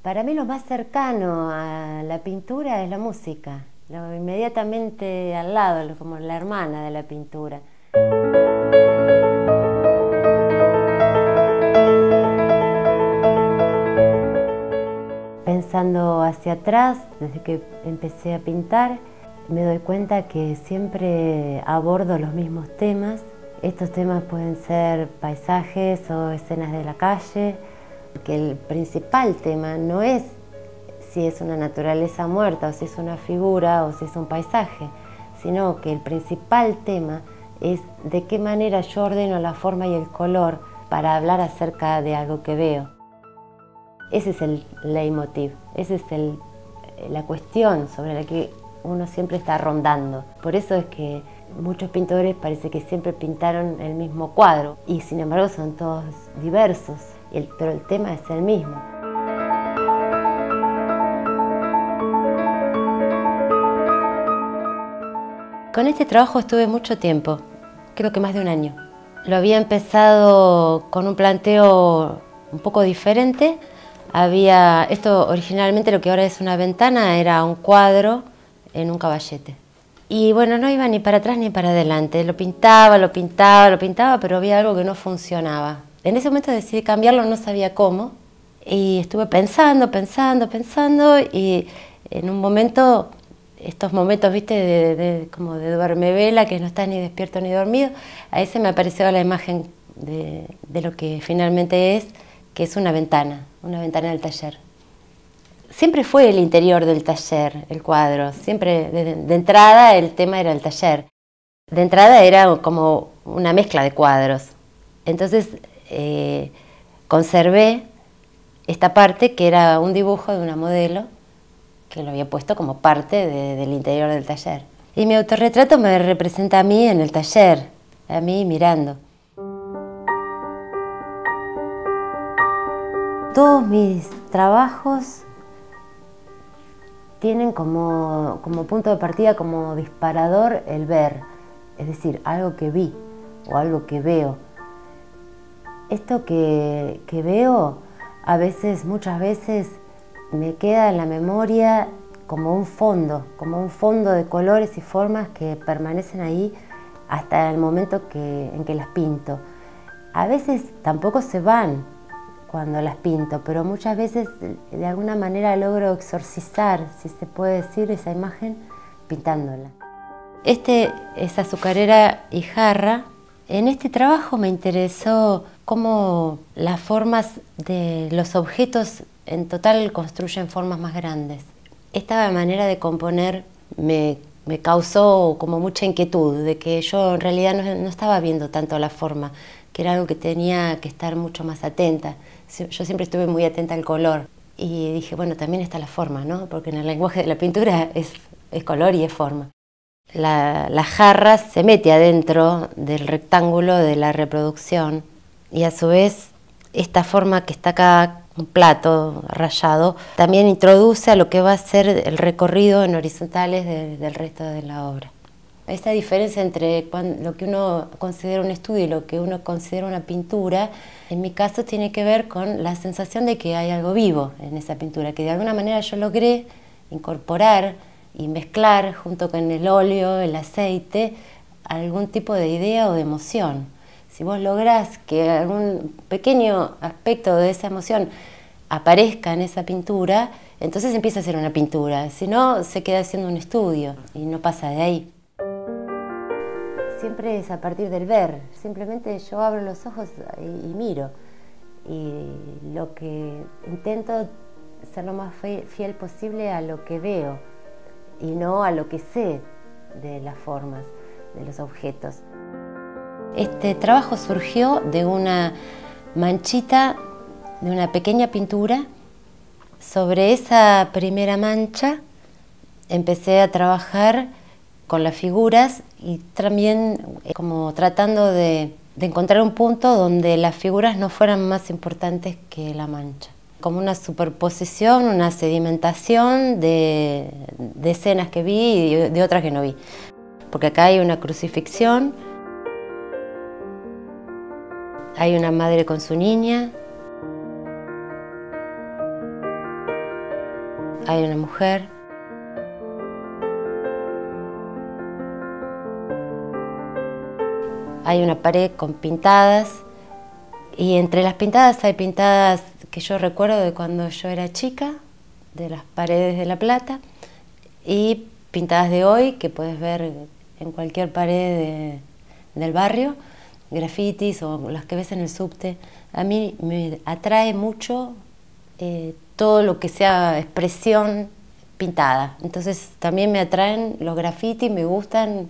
Para mí lo más cercano a la pintura es la música, lo inmediatamente al lado, como la hermana de la pintura. Pensando hacia atrás, desde que empecé a pintar, me doy cuenta que siempre abordo los mismos temas. Estos temas pueden ser paisajes o escenas de la calle, que el principal tema no es si es una naturaleza muerta o si es una figura o si es un paisaje, sino que el principal tema es de qué manera yo ordeno la forma y el color para hablar acerca de algo que veo. Ese es el leitmotiv, esa es la cuestión sobre la que uno siempre está rondando. Por eso es que muchos pintores parece que siempre pintaron el mismo cuadro y sin embargo son todos diversos, pero el tema es el mismo. Con este trabajo estuve mucho tiempo, creo que más de un año. Lo había empezado con un planteo un poco diferente. Esto originalmente, lo que ahora es una ventana, era un cuadro en un caballete. Y bueno, no iba ni para atrás ni para adelante. Lo pintaba, pero había algo que no funcionaba. En ese momento decidí cambiarlo, no sabía cómo. Y estuve pensando, y en un momento, estos momentos, viste, como de duermevela, que no estás ni despierto ni dormido, ahí se me apareció la imagen de lo que finalmente es, que es una ventana del taller. Siempre fue el interior del taller, el cuadro, siempre de entrada el tema era el taller. De entrada era como una mezcla de cuadros. Entonces conservé esta parte que era un dibujo de una modelo que lo había puesto como parte del interior del taller. Y mi autorretrato me representa a mí en el taller, a mí mirando. Todos mis trabajos tienen como punto de partida, como disparador, el ver, es decir, algo que vi o algo que veo. Esto que veo, muchas veces, me queda en la memoria como un fondo de colores y formas que permanecen ahí hasta el momento en que las pinto. A veces tampoco se van cuando las pinto, pero muchas veces de alguna manera logro exorcizar, si se puede decir, esa imagen pintándola. Este es Azucarera y Jarra. En este trabajo me interesó cómo las formas de los objetos en total construyen formas más grandes. Esta manera de componer me causó como mucha inquietud, de que yo en realidad no estaba viendo tanto la forma, que era algo que tenía que estar mucho más atenta. Yo siempre estuve muy atenta al color y dije, bueno, también está la forma, ¿no? Porque en el lenguaje de la pintura es color y es forma. La jarra se mete adentro del rectángulo de la reproducción y a su vez esta forma que está acá, un plato rayado, también introduce a lo que va a ser el recorrido en horizontales del resto de la obra. Esta diferencia entre lo que uno considera un estudio y lo que uno considera una pintura, en mi caso tiene que ver con la sensación de que hay algo vivo en esa pintura, que de alguna manera yo logré incorporar y mezclar junto con el óleo, el aceite, algún tipo de idea o de emoción. Si vos lográs que algún pequeño aspecto de esa emoción aparezca en esa pintura, entonces empieza a ser una pintura, si no se queda siendo un estudio y no pasa de ahí. Siempre es a partir del ver, simplemente yo abro los ojos y miro. Y lo que intento ser lo más fiel posible a lo que veo y no a lo que sé de las formas, de los objetos. Este trabajo surgió de una manchita, de una pequeña pintura. Sobre esa primera mancha empecé a trabajar con las figuras y también como tratando de encontrar un punto donde las figuras no fueran más importantes que la mancha. Como una superposición, una sedimentación de escenas que vi y de otras que no vi. Porque acá hay una crucifixión, hay una madre con su niña. hay una mujer. Hay una pared con pintadas y entre las pintadas hay pintadas que yo recuerdo de cuando yo era chica, de las paredes de La Plata, y pintadas de hoy que puedes ver en cualquier pared del barrio, grafitis o las que ves en el subte. A mí me atrae mucho todo lo que sea expresión pintada. Entonces también me atraen los grafitis, me gustan,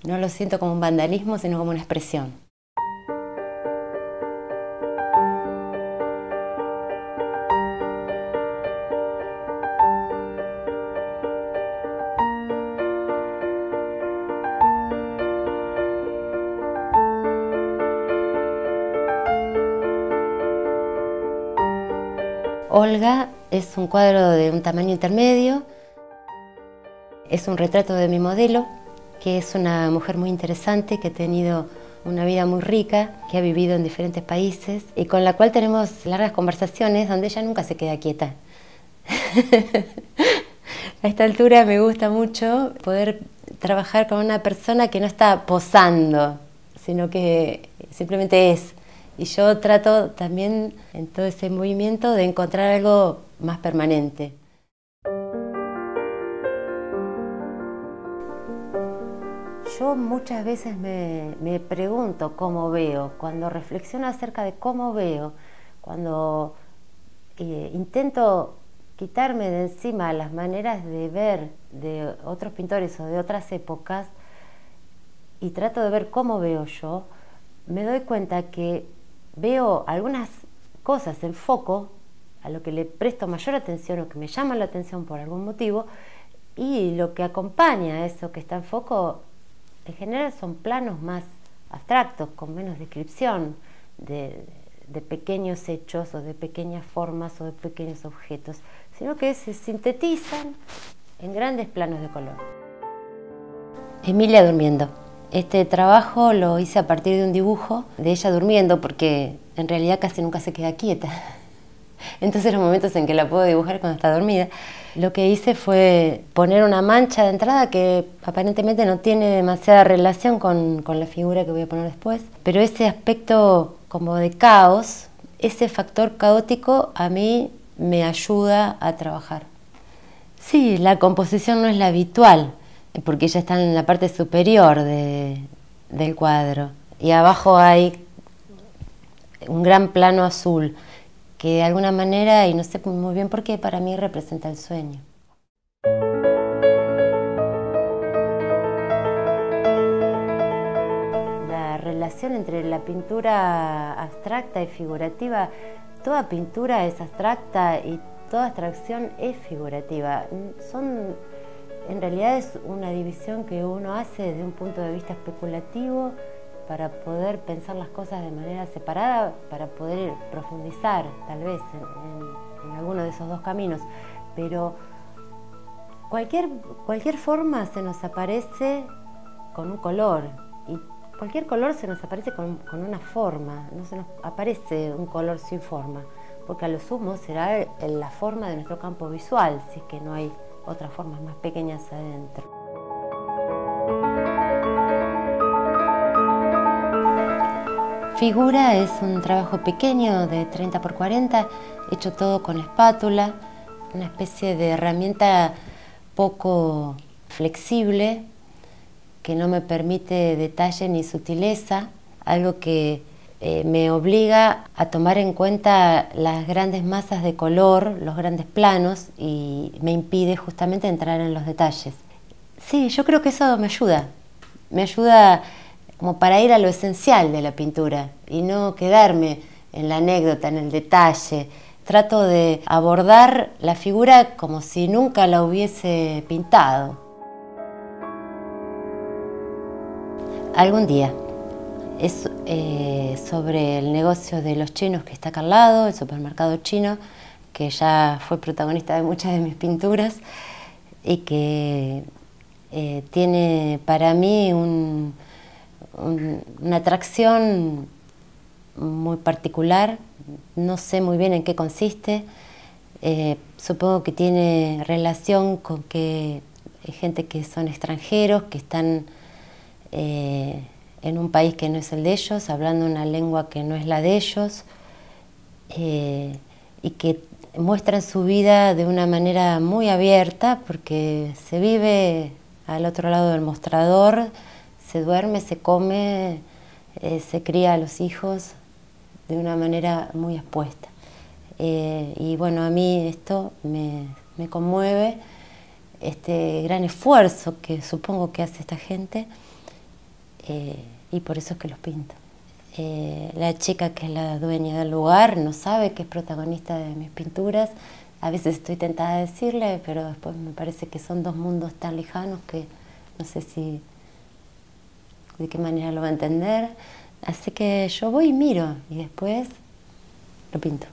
no lo siento como un vandalismo, sino como una expresión. Olga es un cuadro de un tamaño intermedio, es un retrato de mi modelo, que es una mujer muy interesante, que ha tenido una vida muy rica, que ha vivido en diferentes países y con la cual tenemos largas conversaciones donde ella nunca se queda quieta. A esta altura me gusta mucho poder trabajar con una persona que no está posando, sino que simplemente es. Y yo trato también en todo ese movimiento de encontrar algo más permanente. Yo muchas veces me pregunto cómo veo, cuando reflexiono acerca de cómo veo, cuando intento quitarme de encima las maneras de ver de otros pintores o de otras épocas y trato de ver cómo veo yo, me doy cuenta que veo algunas cosas en foco a lo que le presto mayor atención o que me llama la atención por algún motivo, y lo que acompaña a eso que está en foco en general son planos más abstractos, con menos descripción de pequeños hechos o de pequeñas formas o de pequeños objetos, sino que se sintetizan en grandes planos de color. Emilia durmiendo. Este trabajo lo hice a partir de un dibujo de ella durmiendo, porque en realidad casi nunca se queda quieta. Entonces los momentos en que la puedo dibujar cuando está dormida, lo que hice fue poner una mancha de entrada que aparentemente no tiene demasiada relación con la figura que voy a poner después, pero ese aspecto como de caos, ese factor caótico a mí me ayuda a trabajar. Sí, la composición no es la habitual, porque ella está en la parte superior del cuadro y abajo hay un gran plano azul que de alguna manera, y no sé muy bien por qué, para mí representa el sueño. La relación entre la pintura abstracta y figurativa, toda pintura es abstracta y toda abstracción es figurativa. En realidad es una división que uno hace desde un punto de vista especulativo para poder pensar las cosas de manera separada, para poder profundizar tal vez en alguno de esos dos caminos. Pero cualquier forma se nos aparece con un color, y cualquier color se nos aparece con una forma, no se nos aparece un color sin forma, porque a lo sumo será la forma de nuestro campo visual, si es que no hay otras formas más pequeñas adentro. Figura es un trabajo pequeño de 30 por 40, hecho todo con espátula, una especie de herramienta poco flexible que no me permite detalle ni sutileza, algo que me obliga a tomar en cuenta las grandes masas de color, los grandes planos, y me impide justamente entrar en los detalles. Sí, yo creo que eso me ayuda como para ir a lo esencial de la pintura y no quedarme en la anécdota, en el detalle. Trato de abordar la figura como si nunca la hubiese pintado. Algún día. Es sobre el negocio de los chinos que está acá al lado, el supermercado chino, que ya fue protagonista de muchas de mis pinturas y que tiene para mí una atracción muy particular. No sé muy bien en qué consiste. Supongo que tiene relación con que hay gente que son extranjeros, que están en un país que no es el de ellos, hablando una lengua que no es la de ellos, y que muestran su vida de una manera muy abierta, porque se vive al otro lado del mostrador, se duerme, se come, se cría a los hijos de una manera muy expuesta. Y bueno, a mí esto me conmueve, este gran esfuerzo que supongo que hace esta gente, y por eso es que los pinto. La chica que es la dueña del lugar no sabe que es protagonista de mis pinturas. A veces estoy tentada de decirle, pero después me parece que son dos mundos tan lejanos que no sé de qué manera lo va a entender. Así que yo voy y miro y después lo pinto.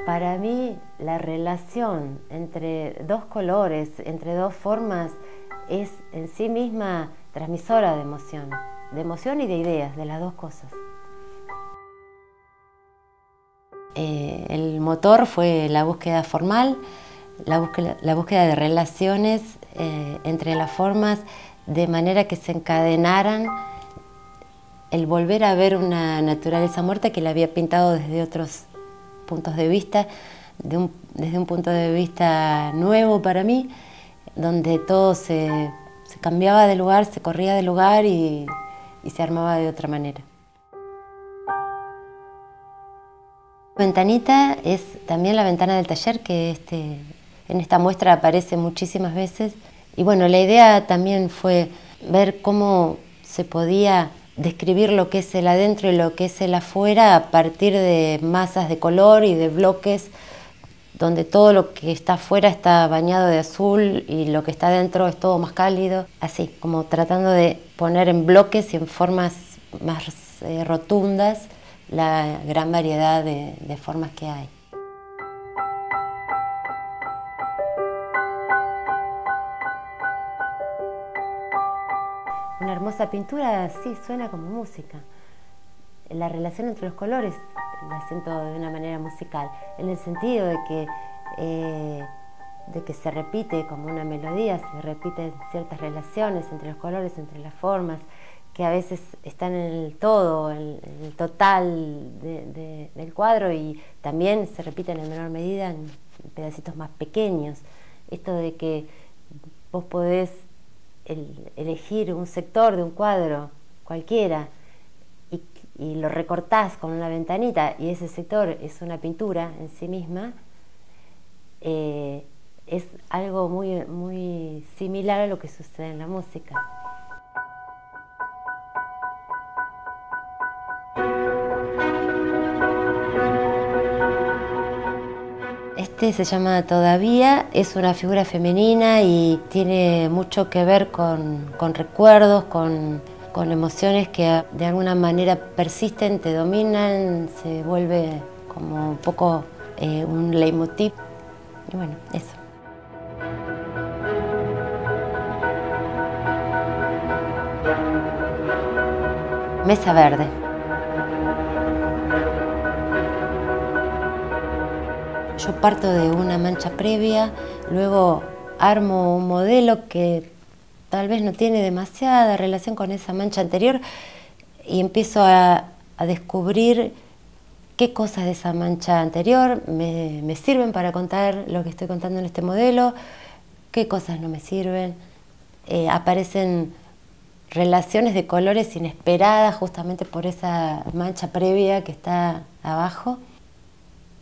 Para mí, la relación entre dos colores, entre dos formas, es en sí misma transmisora de emoción y de ideas, de las dos cosas. El motor fue la búsqueda formal, la búsqueda de relaciones entre las formas, de manera que se encadenaran el volver a ver una naturaleza muerta que la había pintado desde otros puntos de vista, desde un punto de vista nuevo para mí, donde todo se cambiaba de lugar, se corría de lugar y se armaba de otra manera. Ventanita es también la ventana del taller que en esta muestra aparece muchísimas veces. Y bueno, la idea también fue ver cómo se podía describir lo que es el adentro y lo que es el afuera a partir de masas de color y de bloques, donde todo lo que está afuera está bañado de azul y lo que está adentro es todo más cálido, así como tratando de poner en bloques y en formas más rotundas la gran variedad de formas que hay. Una hermosa pintura, sí, suena como música. La relación entre los colores la siento de una manera musical, en el sentido de que se repite como una melodía, se repiten ciertas relaciones entre los colores, entre las formas, que a veces están en el todo, en el total del cuadro, y también se repiten en menor medida en pedacitos más pequeños. Esto de que vos podés elegir un sector de un cuadro cualquiera y lo recortás con una ventanita y ese sector es una pintura en sí misma, es algo muy, muy similar a lo que sucede en la música. Este se llama Todavía, es una figura femenina y tiene mucho que ver con recuerdos, con emociones que de alguna manera persisten, te dominan, se vuelve como un poco un leitmotiv. Y bueno, eso. Mesa verde. Yo parto de una mancha previa, luego armo un modelo que tal vez no tiene demasiada relación con esa mancha anterior y empiezo a descubrir qué cosas de esa mancha anterior me sirven para contar lo que estoy contando en este modelo, qué cosas no me sirven. Aparecen relaciones de colores inesperadas justamente por esa mancha previa que está abajo.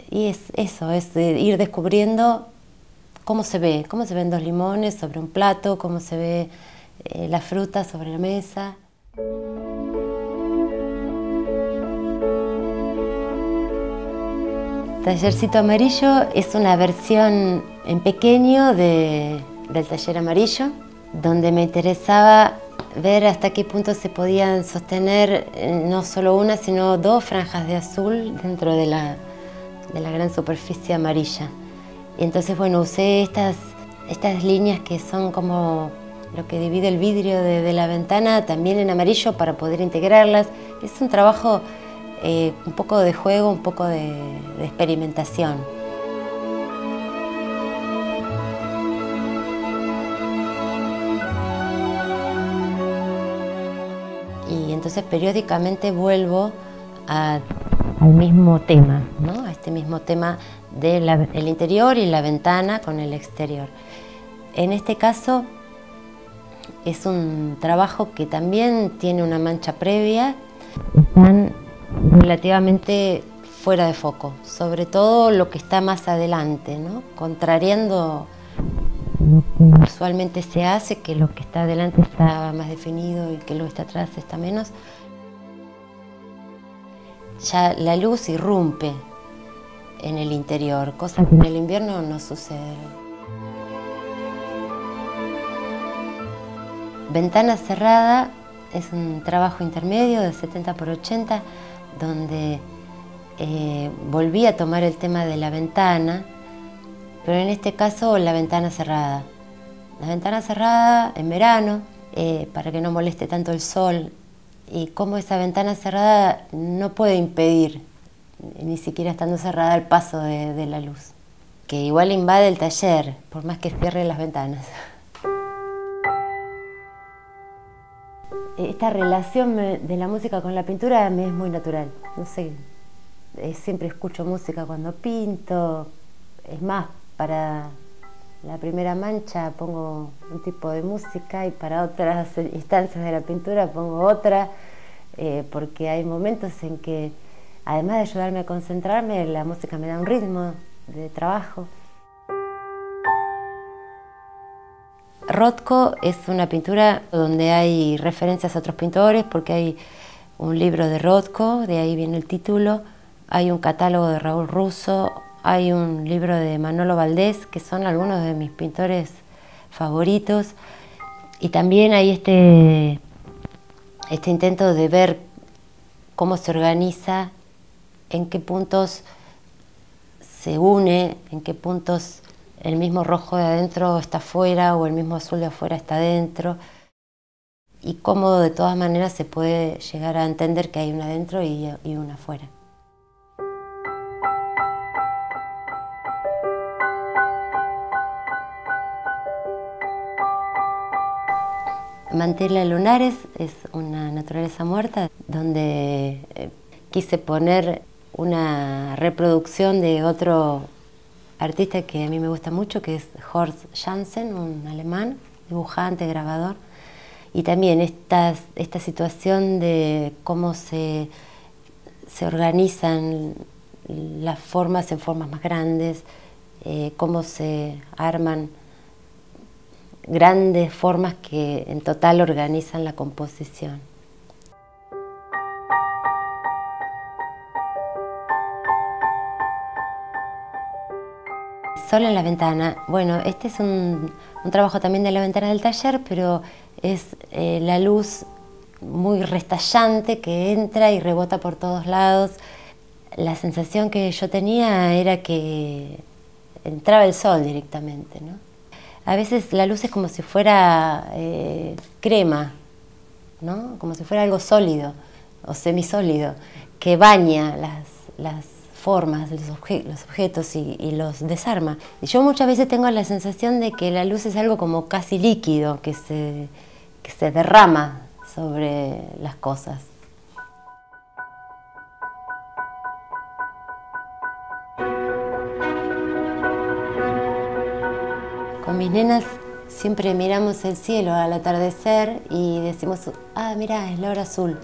Y es eso, es ir descubriendo cómo se ven dos limones sobre un plato, cómo se ve la fruta sobre la mesa. Tallercito Amarillo es una versión en pequeño del Taller Amarillo, donde me interesaba ver hasta qué punto se podían sostener no solo una, sino dos franjas de azul dentro de la gran superficie amarilla. Y entonces, bueno, usé estas líneas que son como lo que divide el vidrio de la ventana también en amarillo para poder integrarlas. Es un trabajo un poco de juego, un poco de experimentación. Y entonces periódicamente vuelvo al mismo tema, ¿no? A este mismo tema del interior y la ventana con el exterior. En este caso es un trabajo que también tiene una mancha previa. Están relativamente fuera de foco, sobre todo lo que está más adelante, ¿no? Contrariando lo que usualmente se hace, que lo que está adelante está más definido y que lo que está atrás está menos. Ya la luz irrumpe en el interior, cosa que en el invierno no sucede. Ventana cerrada es un trabajo intermedio de 70 por 80, donde volví a tomar el tema de la ventana, pero en este caso la ventana cerrada. La ventana cerrada en verano, para que no moleste tanto el sol, y cómo esa ventana cerrada no puede impedir, ni siquiera estando cerrada, el paso de la luz, que igual invade el taller, por más que cierre las ventanas. Esta relación de la música con la pintura me es muy natural. No sé, siempre escucho música cuando pinto. Es más, para la primera mancha pongo un tipo de música y para otras instancias de la pintura pongo otra, porque hay momentos en que, además de ayudarme a concentrarme, la música me da un ritmo de trabajo. Rothko es una pintura donde hay referencias a otros pintores, porque hay un libro de Rothko, de ahí viene el título, hay un catálogo de Raúl Russo, hay un libro de Manolo Valdés, que son algunos de mis pintores favoritos, y también hay este intento de ver cómo se organiza, en qué puntos se une, en qué puntos el mismo rojo de adentro está afuera o el mismo azul de afuera está adentro, y cómo de todas maneras se puede llegar a entender que hay una adentro y una afuera. Mantela Lunares es una naturaleza muerta donde quise poner una reproducción de otro artista que a mí me gusta mucho, que es Horst Janssen, un alemán, dibujante, grabador, y también esta situación de cómo se organizan las formas en formas más grandes, cómo se arman grandes formas que en total organizan la composición. Sol en la ventana. Bueno, este es un trabajo también de la ventana del taller, pero es la luz muy restallante que entra y rebota por todos lados. La sensación que yo tenía era que entraba el sol directamente, ¿no? A veces la luz es como si fuera crema, ¿no? Como si fuera algo sólido o semisólido, que baña las formas, los objetos y los desarma. Y yo muchas veces tengo la sensación de que la luz es algo como casi líquido, que se derrama sobre las cosas. Con mis nenas siempre miramos el cielo al atardecer y decimos, ah, mirá, es la hora azul.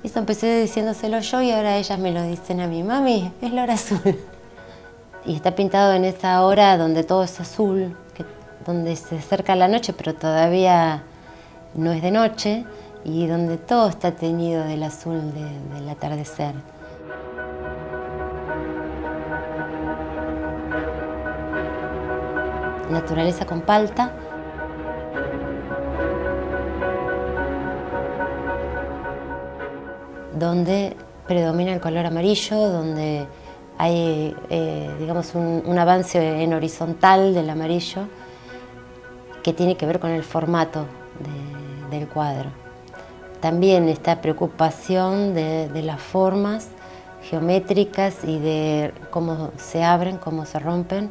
Y eso empecé diciéndoselo yo y ahora ellas me lo dicen a mí, mami, es la hora azul. Y está pintado en esa hora donde todo es azul, donde se acerca la noche pero todavía no es de noche, y donde todo está teñido del azul del atardecer. Naturaleza con palta. Donde predomina el color amarillo, donde hay digamos un avance en horizontal del amarillo que tiene que ver con el formato del cuadro. También esta preocupación de las formas geométricas y de cómo se abren, cómo se rompen.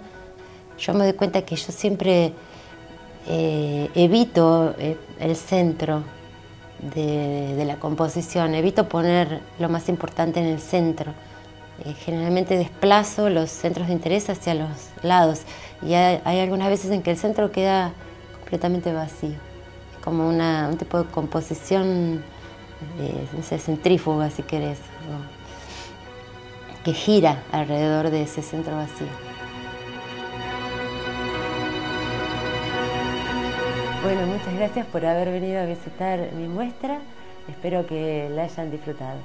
Yo me doy cuenta que yo siempre evito el centro de la composición, evito poner lo más importante en el centro. Generalmente desplazo los centros de interés hacia los lados y hay algunas veces en que el centro queda completamente vacío. Es como un tipo de composición, no sé, centrífuga si querés, que gira alrededor de ese centro vacío. Bueno, muchas gracias por haber venido a visitar mi muestra. Espero que la hayan disfrutado.